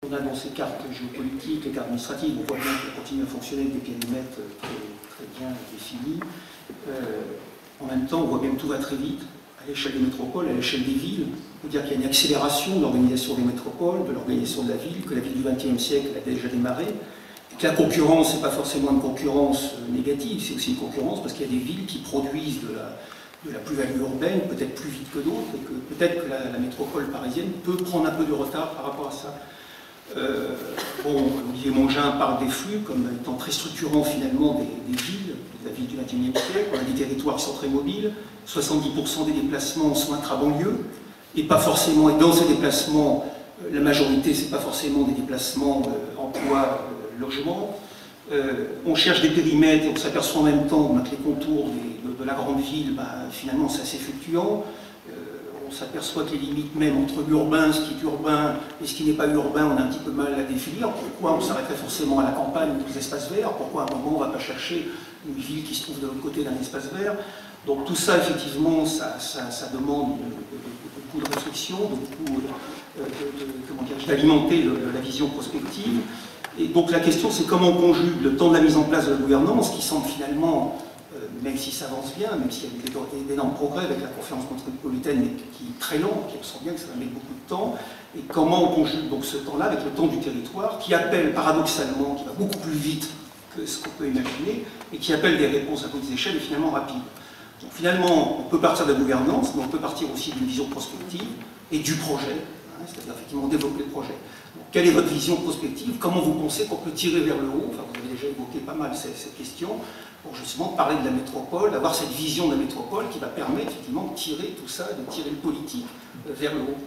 On a dans ces cartes géopolitiques, les cartes administratives, on voit bien qu'elles continuent à fonctionner avec des périmètres très bien définis. En même temps, on voit bien que tout va très vite, à l'échelle des métropoles, à l'échelle des villes. On peut dire qu'il y a une accélération de l'organisation des métropoles, de l'organisation de la ville, que la ville du XXe siècle a déjà démarré. Et que la concurrence, ce n'est pas forcément une concurrence négative, c'est aussi une concurrence parce qu'il y a des villes qui produisent de la plus-value urbaine, peut-être plus vite que d'autres, et que peut-être que la métropole parisienne peut prendre un peu de retard par rapport à ça. Olivier Mongin parle des flux comme étant très structurants finalement des villes, de la ville du XXIe siècle. On a des territoires qui sont très mobiles, 70% des déplacements sont intra-banlieue, et pas forcément, et dans ces déplacements, la majorité, c'est pas forcément des déplacements emploi, logement. On cherche des périmètres et on s'aperçoit en même temps que les contours de la grande ville, finalement c'est assez fluctuant. On s'aperçoit que les limites même entre l'urbain, ce qui est urbain et ce qui n'est pas urbain, on a un petit peu mal à définir. Pourquoi on s'arrêterait forcément à la campagne ou aux espaces verts? Pourquoi à un moment on ne va pas chercher une ville qui se trouve de l'autre côté d'un espace vert? Donc tout ça, effectivement, ça demande beaucoup de réflexion, d'alimenter la vision prospective. Et donc la question, c'est comment on conjugue le temps de la mise en place de la gouvernance, qui semble finalement, même si ça avance bien, même s'il y a d'énormes progrès avec la conférence métropolitaine, mais qui est très lent, qui on sent bien que ça va mettre beaucoup de temps, et comment on conjugue donc ce temps-là avec le temps du territoire, qui appelle paradoxalement, qui va beaucoup plus vite que ce qu'on peut imaginer, et qui appelle des réponses à toutes échelles et finalement rapides. Donc finalement, on peut partir de la gouvernance, mais on peut partir aussi d'une vision prospective et du projet, c'est-à-dire effectivement développer le projet. Donc, quelle est votre vision prospective? Comment vous pensez qu'on peut tirer vers le haut? Enfin, vous avez déjà évoqué pas mal cette question, pour justement parler de la métropole, d'avoir cette vision de la métropole qui va permettre effectivement de tirer tout ça, de tirer le politique vers le haut.